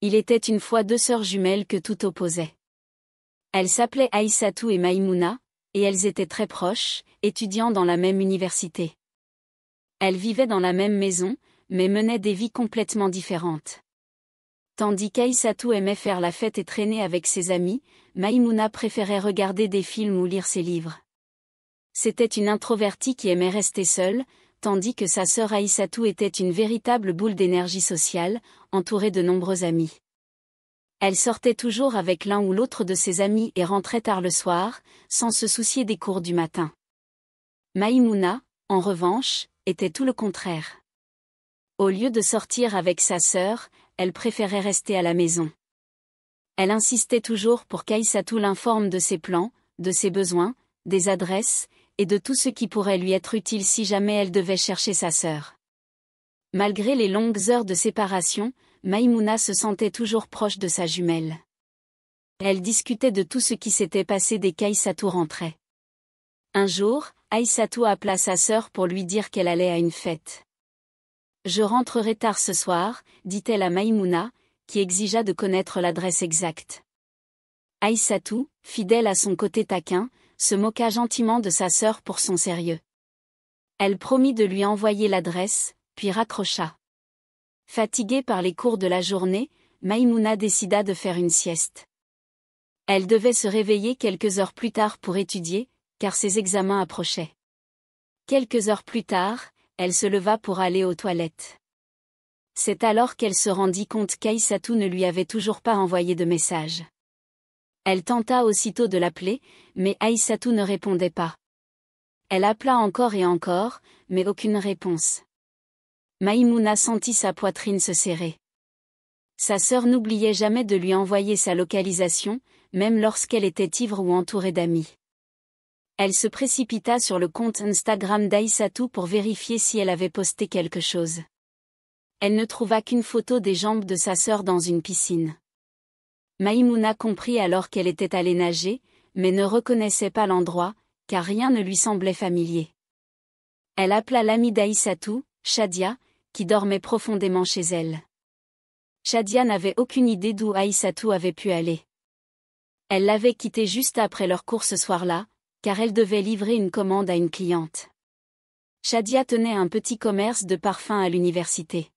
Il était une fois deux sœurs jumelles que tout opposait. Elles s'appelaient Aïssatou et Maïmouna, et elles étaient très proches, étudiant dans la même université. Elles vivaient dans la même maison, mais menaient des vies complètement différentes. Tandis qu'Aïssatou aimait faire la fête et traîner avec ses amis, Maïmouna préférait regarder des films ou lire ses livres. C'était une introvertie qui aimait rester seule, tandis que sa sœur Aïssatou était une véritable boule d'énergie sociale, entourée de nombreux amis. Elle sortait toujours avec l'un ou l'autre de ses amis et rentrait tard le soir, sans se soucier des cours du matin. Maïmouna, en revanche, était tout le contraire. Au lieu de sortir avec sa sœur, elle préférait rester à la maison. Elle insistait toujours pour qu'Aïssatou l'informe de ses plans, de ses besoins, des adresses, et de tout ce qui pourrait lui être utile si jamais elle devait chercher sa sœur. Malgré les longues heures de séparation, Maïmouna se sentait toujours proche de sa jumelle. Elle discutait de tout ce qui s'était passé dès qu'Aïssatou rentrait. Un jour, Aïssatou appela sa sœur pour lui dire qu'elle allait à une fête. « Je rentrerai tard ce soir », dit-elle à Maïmouna, qui exigea de connaître l'adresse exacte. Aïssatou, fidèle à son côté taquin, se moqua gentiment de sa sœur pour son sérieux. Elle promit de lui envoyer l'adresse, puis raccrocha. Fatiguée par les cours de la journée, Maïmouna décida de faire une sieste. Elle devait se réveiller quelques heures plus tard pour étudier, car ses examens approchaient. Quelques heures plus tard, elle se leva pour aller aux toilettes. C'est alors qu'elle se rendit compte qu'Aïssatou ne lui avait toujours pas envoyé de message. Elle tenta aussitôt de l'appeler, mais Aïssatou ne répondait pas. Elle appela encore et encore, mais aucune réponse. Maïmouna sentit sa poitrine se serrer. Sa sœur n'oubliait jamais de lui envoyer sa localisation, même lorsqu'elle était ivre ou entourée d'amis. Elle se précipita sur le compte Instagram d'Aïssatou pour vérifier si elle avait posté quelque chose. Elle ne trouva qu'une photo des jambes de sa sœur dans une piscine. Maïmouna comprit alors qu'elle était allée nager, mais ne reconnaissait pas l'endroit, car rien ne lui semblait familier. Elle appela l'amie d'Aïssatou, Shadia, qui dormait profondément chez elle. Shadia n'avait aucune idée d'où Aïssatou avait pu aller. Elle l'avait quittée juste après leur cours ce soir-là, car elle devait livrer une commande à une cliente. Shadia tenait un petit commerce de parfums à l'université.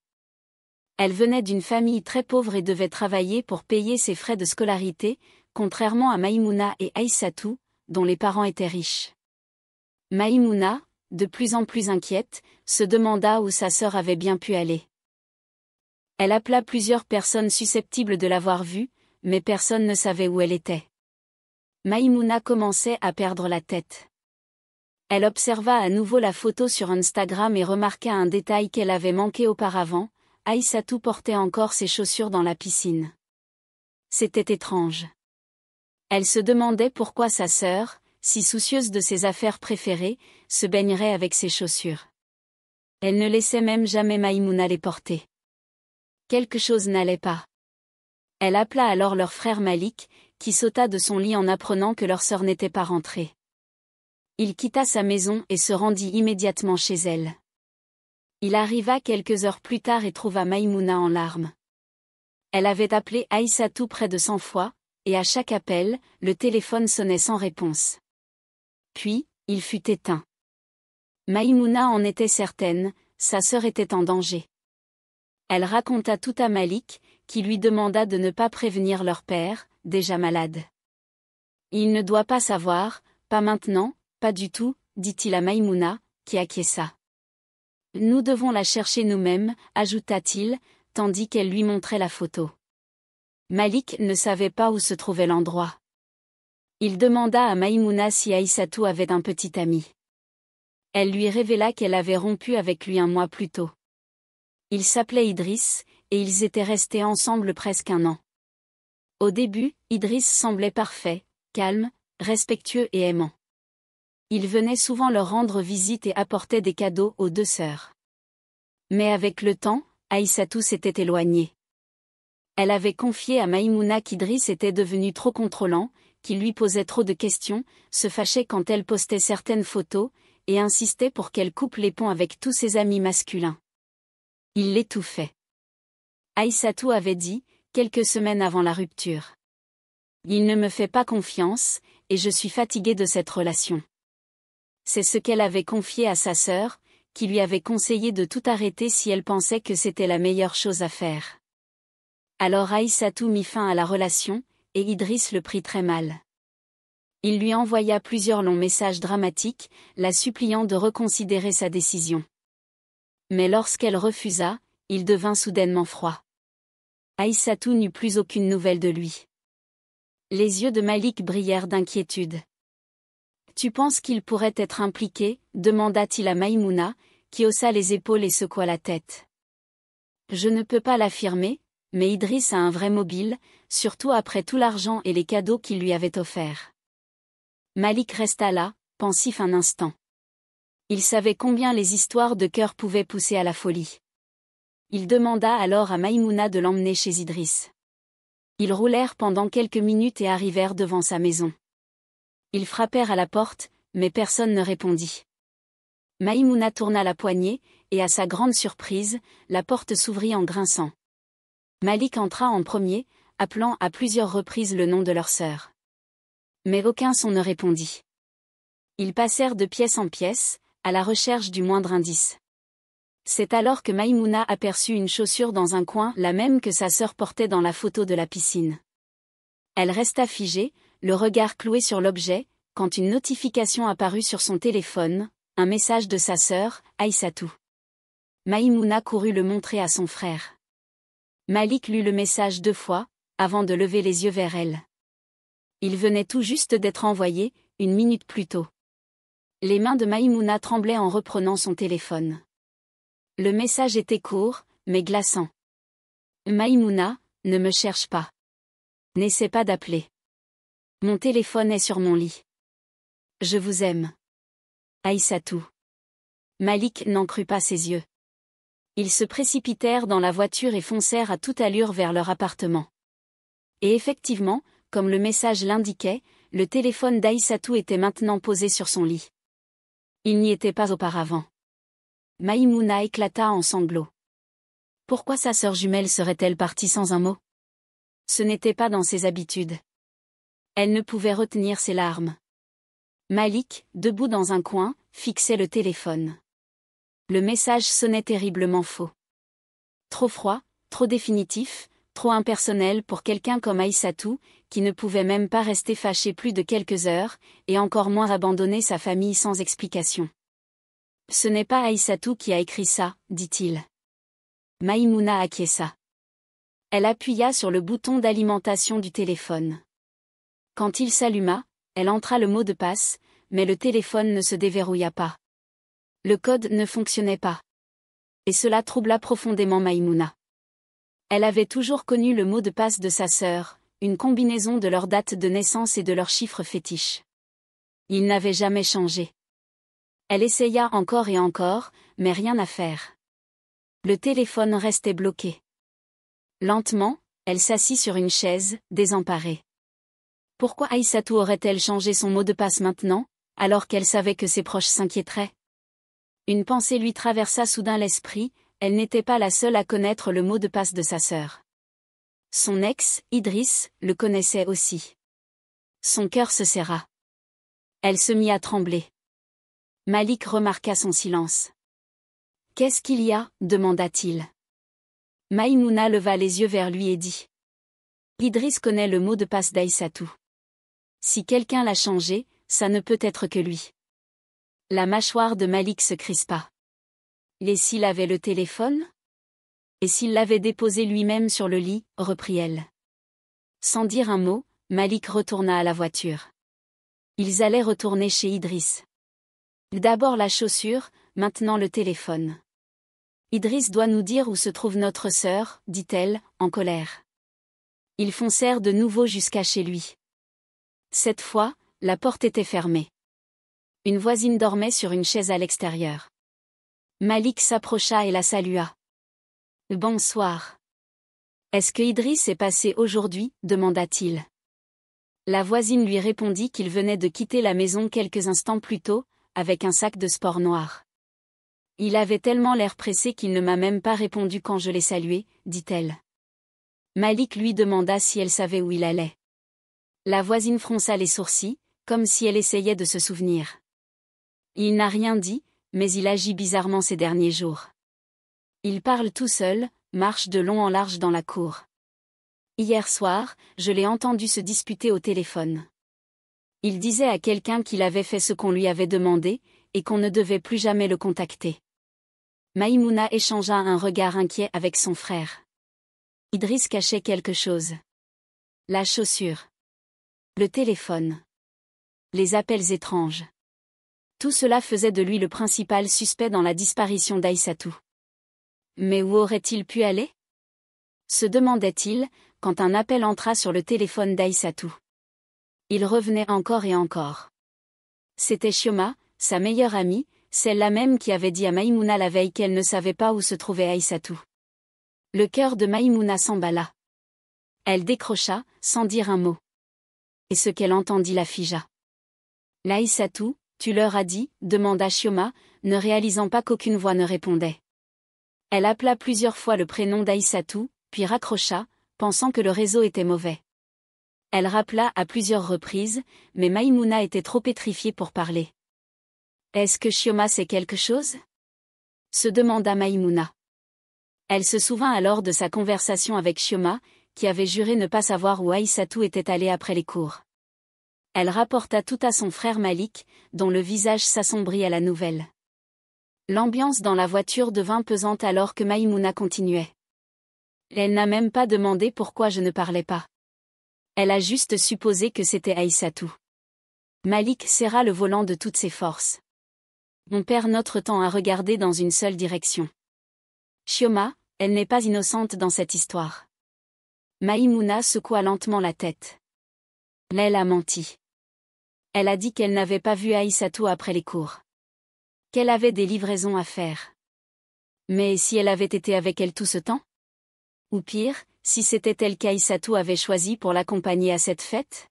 Elle venait d'une famille très pauvre et devait travailler pour payer ses frais de scolarité, contrairement à Maïmouna et Aïssatou, dont les parents étaient riches. Maïmouna, de plus en plus inquiète, se demanda où sa sœur avait bien pu aller. Elle appela plusieurs personnes susceptibles de l'avoir vue, mais personne ne savait où elle était. Maïmouna commençait à perdre la tête. Elle observa à nouveau la photo sur Instagram et remarqua un détail qu'elle avait manqué auparavant, Aïssatou portait encore ses chaussures dans la piscine. C'était étrange. Elle se demandait pourquoi sa sœur, si soucieuse de ses affaires préférées, se baignerait avec ses chaussures. Elle ne laissait même jamais Maïmouna les porter. Quelque chose n'allait pas. Elle appela alors leur frère Malik, qui sauta de son lit en apprenant que leur sœur n'était pas rentrée. Il quitta sa maison et se rendit immédiatement chez elle. Il arriva quelques heures plus tard et trouva Maïmouna en larmes. Elle avait appelé Aïssatou près de 100 fois, et à chaque appel, le téléphone sonnait sans réponse. Puis, il fut éteint. Maïmouna en était certaine, sa sœur était en danger. Elle raconta tout à Malik, qui lui demanda de ne pas prévenir leur père, déjà malade. Il ne doit pas savoir, pas maintenant, pas du tout, dit-il à Maïmouna, qui acquiesça. Nous devons la chercher nous-mêmes, ajouta-t-il, tandis qu'elle lui montrait la photo. Malik ne savait pas où se trouvait l'endroit. Il demanda à Maïmouna si Aïssatou avait un petit ami. Elle lui révéla qu'elle avait rompu avec lui un mois plus tôt. Il s'appelait Idriss, et ils étaient restés ensemble presque un an. Au début, Idriss semblait parfait, calme, respectueux et aimant. Il venait souvent leur rendre visite et apportait des cadeaux aux deux sœurs. Mais avec le temps, Aïssatou s'était éloignée. Elle avait confié à Maïmouna qu'Idriss était devenu trop contrôlant, qu'il lui posait trop de questions, se fâchait quand elle postait certaines photos, et insistait pour qu'elle coupe les ponts avec tous ses amis masculins. Il l'étouffait. Aïssatou avait dit quelques semaines avant la rupture. Il ne me fait pas confiance, et je suis fatiguée de cette relation. C'est ce qu'elle avait confié à sa sœur, qui lui avait conseillé de tout arrêter si elle pensait que c'était la meilleure chose à faire. Alors Aïssatou mit fin à la relation, et Idriss le prit très mal. Il lui envoya plusieurs longs messages dramatiques, la suppliant de reconsidérer sa décision. Mais lorsqu'elle refusa, il devint soudainement froid. Aïssatou n'eut plus aucune nouvelle de lui. Les yeux de Malik brillèrent d'inquiétude. « Tu penses qu'il pourrait être impliqué ?» demanda-t-il à Maïmouna, qui haussa les épaules et secoua la tête. « Je ne peux pas l'affirmer, mais Idriss a un vrai mobile, surtout après tout l'argent et les cadeaux qu'il lui avait offerts. » Malik resta là, pensif un instant. Il savait combien les histoires de cœur pouvaient pousser à la folie. Il demanda alors à Maïmouna de l'emmener chez Idriss. Ils roulèrent pendant quelques minutes et arrivèrent devant sa maison. Ils frappèrent à la porte, mais personne ne répondit. Maïmouna tourna la poignée, et à sa grande surprise, la porte s'ouvrit en grinçant. Malik entra en premier, appelant à plusieurs reprises le nom de leur sœur. Mais aucun son ne répondit. Ils passèrent de pièce en pièce, à la recherche du moindre indice. C'est alors que Maïmouna aperçut une chaussure dans un coin, la même que sa sœur portait dans la photo de la piscine. Elle resta figée, le regard cloué sur l'objet, quand une notification apparut sur son téléphone, un message de sa sœur, Aïssatou. Maïmouna courut le montrer à son frère. Malik lut le message 2 fois, avant de lever les yeux vers elle. Il venait tout juste d'être envoyé, 1 minute plus tôt. Les mains de Maïmouna tremblaient en reprenant son téléphone. Le message était court, mais glaçant. « Maïmouna, ne me cherche pas. N'essaie pas d'appeler. Mon téléphone est sur mon lit. Je vous aime. Aïssatou. » Malik n'en crut pas ses yeux. Ils se précipitèrent dans la voiture et foncèrent à toute allure vers leur appartement. Et effectivement, comme le message l'indiquait, le téléphone d'Aïssatou était maintenant posé sur son lit. Il n'y était pas auparavant. Maïmouna éclata en sanglots. Pourquoi sa sœur jumelle serait-elle partie sans un mot? Ce n'était pas dans ses habitudes. Elle ne pouvait retenir ses larmes. Malik, debout dans un coin, fixait le téléphone. Le message sonnait terriblement faux. Trop froid, trop définitif, trop impersonnel pour quelqu'un comme Aïssatou, qui ne pouvait même pas rester fâché plus de quelques heures, et encore moins abandonner sa famille sans explication. « Ce n'est pas Aïssatou qui a écrit ça, dit-il. » Maïmouna acquiesça. Elle appuya sur le bouton d'alimentation du téléphone. Quand il s'alluma, elle entra le mot de passe, mais le téléphone ne se déverrouilla pas. Le code ne fonctionnait pas. Et cela troubla profondément Maïmouna. Elle avait toujours connu le mot de passe de sa sœur, une combinaison de leur date de naissance et de leurs chiffres fétiches. Il n'avait jamais changé. Elle essaya encore et encore, mais rien à faire. Le téléphone restait bloqué. Lentement, elle s'assit sur une chaise, désemparée. Pourquoi Aïssatou aurait-elle changé son mot de passe maintenant, alors qu'elle savait que ses proches s'inquiéteraient? Une pensée lui traversa soudain l'esprit, elle n'était pas la seule à connaître le mot de passe de sa sœur. Son ex, Idriss, le connaissait aussi. Son cœur se serra. Elle se mit à trembler. Malik remarqua son silence. « Qu'est-ce qu'il y a ?» demanda-t-il. Maïmouna leva les yeux vers lui et dit. « Idriss connaît le mot de passe d'Aïssatou. Si quelqu'un l'a changé, ça ne peut être que lui. » La mâchoire de Malik se crispa. Et s'il avait le téléphone? Et s'il l'avait déposé lui-même sur le lit, reprit-elle. Sans dire un mot, Malik retourna à la voiture. Ils allaient retourner chez Idriss. D'abord la chaussure, maintenant le téléphone. Idriss doit nous dire où se trouve notre sœur, dit-elle, en colère. Ils foncèrent de nouveau jusqu'à chez lui. Cette fois, la porte était fermée. Une voisine dormait sur une chaise à l'extérieur. Malik s'approcha et la salua. « Bonsoir. Est-ce que Idriss est passé aujourd'hui ?» demanda-t-il. La voisine lui répondit qu'il venait de quitter la maison quelques instants plus tôt, avec un sac de sport noir. Il avait tellement l'air pressé qu'il ne m'a même pas répondu quand je l'ai salué, dit-elle. Malik lui demanda si elle savait où il allait. La voisine fronça les sourcils, comme si elle essayait de se souvenir. Il n'a rien dit, mais il agit bizarrement ces derniers jours. Il parle tout seul, marche de long en large dans la cour. Hier soir, je l'ai entendu se disputer au téléphone. Il disait à quelqu'un qu'il avait fait ce qu'on lui avait demandé, et qu'on ne devait plus jamais le contacter. Maïmouna échangea un regard inquiet avec son frère. Idriss cachait quelque chose. La chaussure. Le téléphone. Les appels étranges. Tout cela faisait de lui le principal suspect dans la disparition d'Aïssatou. Mais où aurait-il pu aller? Se demandait-il, quand un appel entra sur le téléphone d'Aïssatou. Il revenait encore et encore. C'était Chioma, sa meilleure amie, celle-là même qui avait dit à Maïmouna la veille qu'elle ne savait pas où se trouvait Aïssatou. Le cœur de Maïmouna s'emballa. Elle décrocha, sans dire un mot. Et ce qu'elle entendit la figea. L'Aïssatou, tu leur as dit, demanda Chioma, ne réalisant pas qu'aucune voix ne répondait. Elle appela plusieurs fois le prénom d'Aïssatou, puis raccrocha, pensant que le réseau était mauvais. Elle rappela à plusieurs reprises, mais Maïmouna était trop pétrifiée pour parler. Est-ce que Chioma sait quelque chose? Se demanda Maïmouna. Elle se souvint alors de sa conversation avec Chioma, qui avait juré ne pas savoir où Aïssatou était allée après les cours. Elle rapporta tout à son frère Malik, dont le visage s'assombrit à la nouvelle. L'ambiance dans la voiture devint pesante alors que Maïmouna continuait. Elle n'a même pas demandé pourquoi je ne parlais pas. Elle a juste supposé que c'était Aïssatou. Malik serra le volant de toutes ses forces. On perd notre temps à regarder dans une seule direction. Chioma, elle n'est pas innocente dans cette histoire. Maïmouna secoua lentement la tête. Elle a menti. Elle a dit qu'elle n'avait pas vu Aïssatou après les cours. Qu'elle avait des livraisons à faire. Mais si elle avait été avec elle tout ce temps? Ou pire, si c'était elle qu'Aïssatou avait choisi pour l'accompagner à cette fête?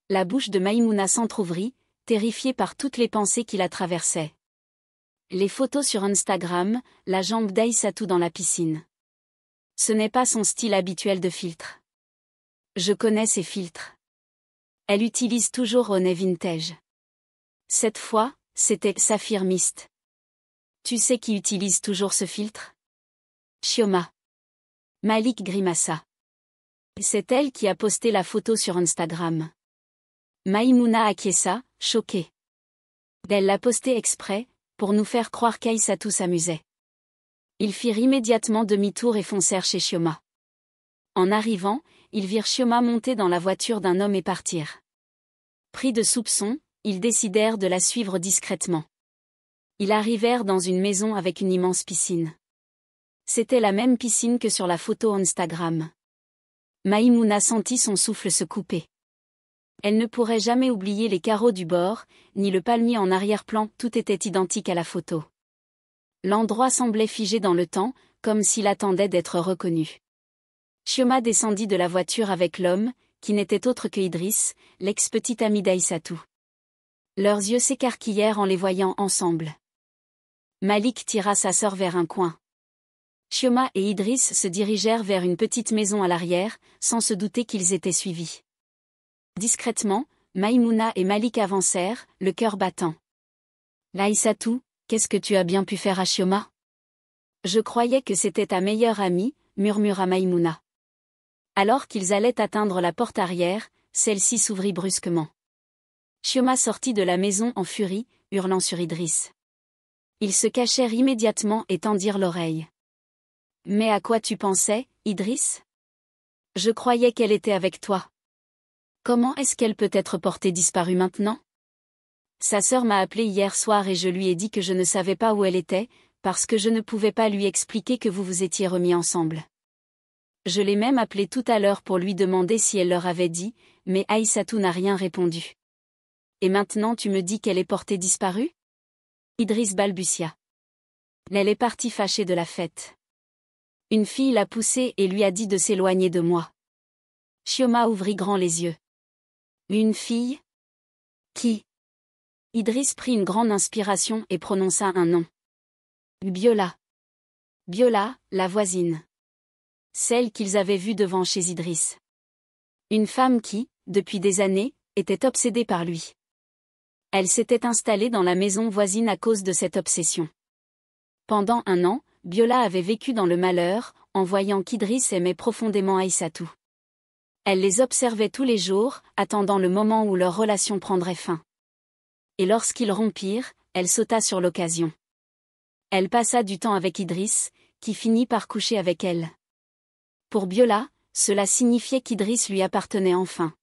La bouche de Maïmouna s'entr'ouvrit, terrifiée par toutes les pensées qui la traversaient. Les photos sur Instagram, la jambe d'Aïssatou dans la piscine. Ce n'est pas son style habituel de filtre. Je connais ses filtres. Elle utilise toujours Honey Vintage. Cette fois, c'était Saphir Mist. Tu sais qui utilise toujours ce filtre? Chioma. Malik grimaça. C'est elle qui a posté la photo sur Instagram. Maïmouna acquiesça, choquée. Elle l'a postée exprès, pour nous faire croire qu'Aïssatou s'amusait. Ils firent immédiatement demi-tour et foncèrent chez Chioma. En arrivant, ils virent Chioma monter dans la voiture d'un homme et partir. Pris de soupçons, ils décidèrent de la suivre discrètement. Ils arrivèrent dans une maison avec une immense piscine. C'était la même piscine que sur la photo Instagram. Maïmouna sentit son souffle se couper. Elle ne pourrait jamais oublier les carreaux du bord, ni le palmier en arrière-plan, tout était identique à la photo. L'endroit semblait figé dans le temps, comme s'il attendait d'être reconnu. Chioma descendit de la voiture avec l'homme, qui n'était autre que Idriss, l'ex-petit ami d'Aïssatou. Leurs yeux s'écarquillèrent en les voyant ensemble. Malik tira sa sœur vers un coin. Chioma et Idriss se dirigèrent vers une petite maison à l'arrière, sans se douter qu'ils étaient suivis. Discrètement, Maïmouna et Malik avancèrent, le cœur battant. Aïssatou, qu'est-ce que tu as bien pu faire à Chioma? Je croyais que c'était ta meilleure amie, murmura Maïmouna. Alors qu'ils allaient atteindre la porte arrière, celle-ci s'ouvrit brusquement. Chioma sortit de la maison en furie, hurlant sur Idriss. Ils se cachèrent immédiatement et tendirent l'oreille. Mais à quoi tu pensais, Idriss? Je croyais qu'elle était avec toi. Comment est-ce qu'elle peut être portée disparue maintenant? Sa sœur m'a appelé hier soir et je lui ai dit que je ne savais pas où elle était, parce que je ne pouvais pas lui expliquer que vous vous étiez remis ensemble. Je l'ai même appelée tout à l'heure pour lui demander si elle leur avait dit, mais Aïssatou n'a rien répondu. Et maintenant tu me dis qu'elle est portée disparue? Idriss balbutia. Elle est partie fâchée de la fête. Une fille l'a poussée et lui a dit de s'éloigner de moi. Chioma ouvrit grand les yeux. Une fille? Qui? Idriss prit une grande inspiration et prononça un nom. Biola. Biola, la voisine. celle qu'ils avaient vue devant chez Idriss. Une femme qui, depuis des années, était obsédée par lui. Elle s'était installée dans la maison voisine à cause de cette obsession. Pendant 1 an, Biola avait vécu dans le malheur, en voyant qu'Idriss aimait profondément Aïssatou. Elle les observait tous les jours, attendant le moment où leur relation prendrait fin. Et lorsqu'ils rompirent, elle sauta sur l'occasion. Elle passa du temps avec Idriss, qui finit par coucher avec elle. Pour Biola, cela signifiait qu'Idriss lui appartenait enfin.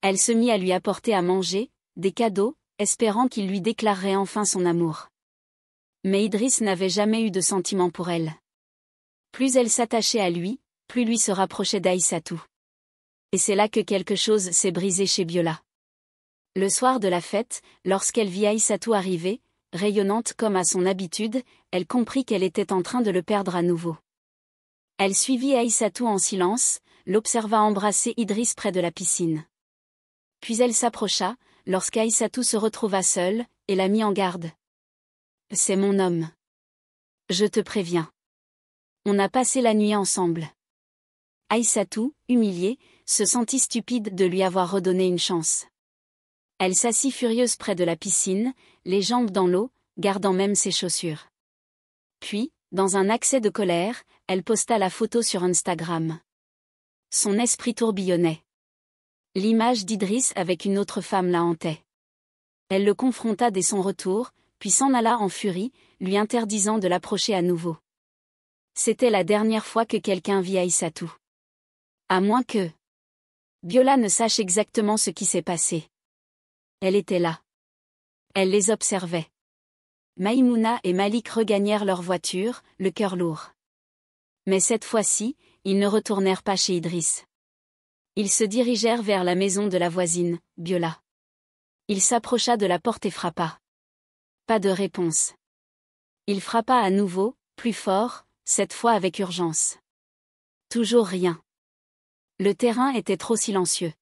Elle se mit à lui apporter à manger, des cadeaux, espérant qu'il lui déclarerait enfin son amour. Mais Idriss n'avait jamais eu de sentiment pour elle. Plus elle s'attachait à lui, plus lui se rapprochait d'Aïssatou. Et c'est là que quelque chose s'est brisé chez Biola. Le soir de la fête, lorsqu'elle vit Aïssatou arriver, rayonnante comme à son habitude, elle comprit qu'elle était en train de le perdre à nouveau. Elle suivit Aïssatou en silence, l'observa embrasser Idriss près de la piscine. Puis elle s'approcha, lorsqu'Aïssatou se retrouva seule, et la mit en garde. « C'est mon homme. Je te préviens. On a passé la nuit ensemble. » Aïssatou, humiliée, se sentit stupide de lui avoir redonné une chance. Elle s'assit furieuse près de la piscine, les jambes dans l'eau, gardant même ses chaussures. Puis, dans un accès de colère, elle posta la photo sur Instagram. Son esprit tourbillonnait. L'image d'Idriss avec une autre femme la hantait. Elle le confronta dès son retour, puis s'en alla en furie, lui interdisant de l'approcher à nouveau. C'était la dernière fois que quelqu'un vit Aïssatou. À moins que Biola ne sache exactement ce qui s'est passé. Elle était là. Elle les observait. Maïmouna et Malik regagnèrent leur voiture, le cœur lourd. Mais cette fois-ci, ils ne retournèrent pas chez Idriss. Ils se dirigèrent vers la maison de la voisine, Biola. Il s'approcha de la porte et frappa. Pas de réponse. Il frappa à nouveau, plus fort, cette fois avec urgence. Toujours rien. Le terrain était trop silencieux.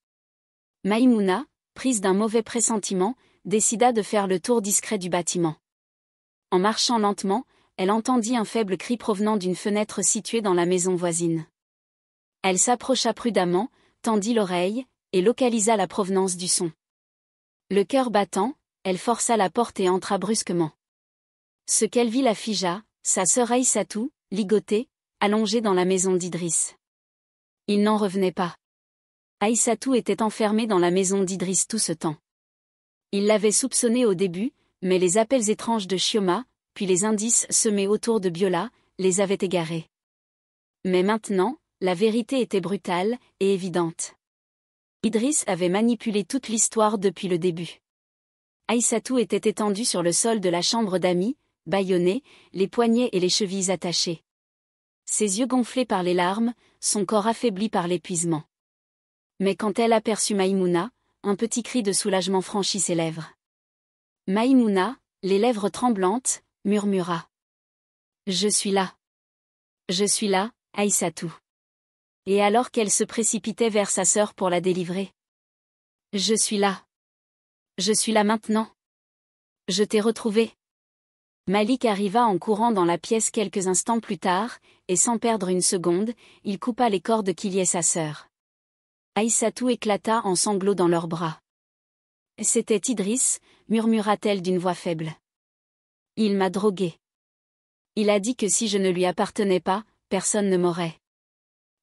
Maïmouna, prise d'un mauvais pressentiment, décida de faire le tour discret du bâtiment. En marchant lentement, elle entendit un faible cri provenant d'une fenêtre située dans la maison voisine. Elle s'approcha prudemment, tendit l'oreille, et localisa la provenance du son. Le cœur battant, elle força la porte et entra brusquement. Ce qu'elle vit la figea, sa sœur Aïssatou, ligotée, allongée dans la maison d'Idriss. Il n'en revenait pas. Aïssatou était enfermée dans la maison d'Idriss tout ce temps. Il l'avait soupçonnée au début, mais les appels étranges de Chioma, puis les indices semés autour de Biola, les avaient égarés. Mais maintenant, la vérité était brutale et évidente. Idriss avait manipulé toute l'histoire depuis le début. Aïssatou était étendue sur le sol de la chambre d'amis, bâillonnée, les poignets et les chevilles attachés. Ses yeux gonflés par les larmes, son corps affaibli par l'épuisement. Mais quand elle aperçut Maïmouna, un petit cri de soulagement franchit ses lèvres. Maïmouna, les lèvres tremblantes, murmura. « Je suis là. Je suis là, Aïssatou. » Et alors qu'elle se précipitait vers sa sœur pour la délivrer. « Je suis là. Je suis là maintenant. Je t'ai retrouvé. » Malik arriva en courant dans la pièce quelques instants plus tard, et sans perdre une seconde, il coupa les cordes qui liaient sa sœur. Aïssatou éclata en sanglots dans leurs bras. « C'était Idriss », murmura-t-elle d'une voix faible. « Il m'a droguée. Il a dit que si je ne lui appartenais pas, personne ne m'aurait.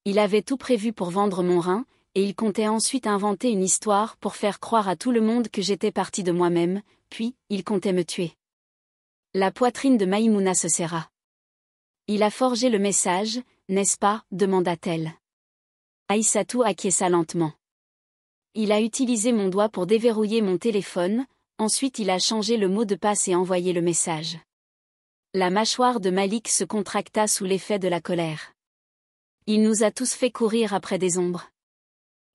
Il avait tout prévu pour vendre mon rein, et il comptait ensuite inventer une histoire pour faire croire à tout le monde que j'étais partie de moi-même, puis, il comptait me tuer. » La poitrine de Maïmouna se serra. « Il a forgé le message, n'est-ce pas ?» demanda-t-elle. Aïssatou acquiesça lentement. « Il a utilisé mon doigt pour déverrouiller mon téléphone, ensuite il a changé le mot de passe et envoyé le message. » La mâchoire de Malik se contracta sous l'effet de la colère. « Il nous a tous fait courir après des ombres. »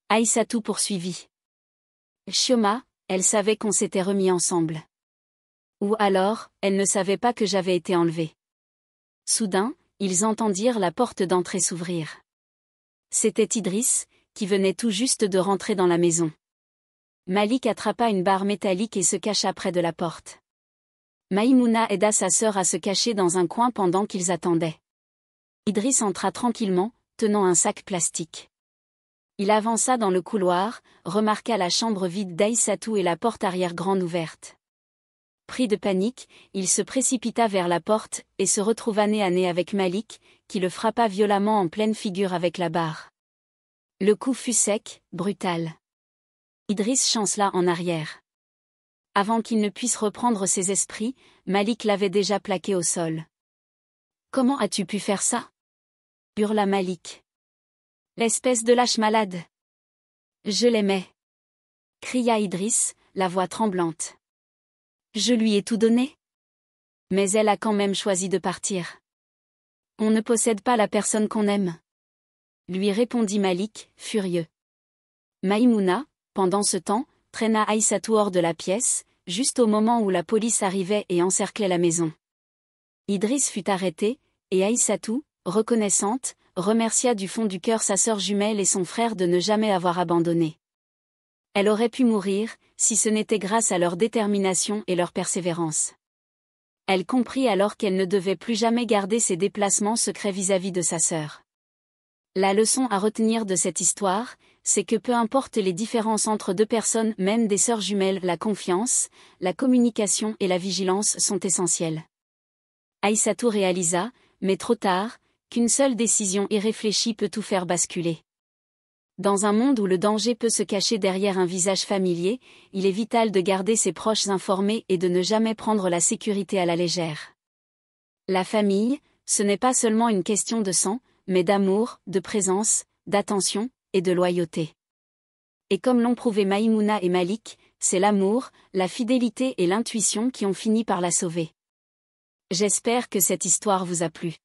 Aïssatou poursuivit. « Chioma, elle savait qu'on s'était remis ensemble. Ou alors, elle ne savait pas que j'avais été enlevée. » Soudain, ils entendirent la porte d'entrée s'ouvrir. C'était Idriss, qui venait tout juste de rentrer dans la maison. Malik attrapa une barre métallique et se cacha près de la porte. Maïmouna aida sa sœur à se cacher dans un coin pendant qu'ils attendaient. Idriss entra tranquillement, tenant un sac plastique. Il avança dans le couloir, remarqua la chambre vide d'Aïssatou et la porte arrière grande ouverte. Pris de panique, il se précipita vers la porte, et se retrouva nez à nez avec Malik, qui le frappa violemment en pleine figure avec la barre. Le coup fut sec, brutal. Idriss chancela en arrière. Avant qu'il ne puisse reprendre ses esprits, Malik l'avait déjà plaqué au sol. « Comment as-tu pu faire ça ?» hurla Malik. « L'espèce de lâche malade !»« Je l'aimais !» cria Idriss, la voix tremblante. « Je lui ai tout donné. Mais elle a quand même choisi de partir. On ne possède pas la personne qu'on aime. » lui répondit Malik, furieux. Maïmouna, pendant ce temps, traîna Aïssatou hors de la pièce, juste au moment où la police arrivait et encerclait la maison. Idriss fut arrêté, et Aïssatou, reconnaissante, remercia du fond du cœur sa sœur jumelle et son frère de ne jamais avoir abandonné. Elle aurait pu mourir, si ce n'était grâce à leur détermination et leur persévérance. Elle comprit alors qu'elle ne devait plus jamais garder ses déplacements secrets vis-à-vis de sa sœur. La leçon à retenir de cette histoire, c'est que peu importe les différences entre deux personnes, même des sœurs jumelles, la confiance, la communication et la vigilance sont essentielles. Aïssatou réalisa, mais trop tard, qu'une seule décision irréfléchie peut tout faire basculer. Dans un monde où le danger peut se cacher derrière un visage familier, il est vital de garder ses proches informés et de ne jamais prendre la sécurité à la légère. La famille, ce n'est pas seulement une question de sang, mais d'amour, de présence, d'attention, et de loyauté. Et comme l'ont prouvé Maïmouna et Malik, c'est l'amour, la fidélité et l'intuition qui ont fini par la sauver. J'espère que cette histoire vous a plu.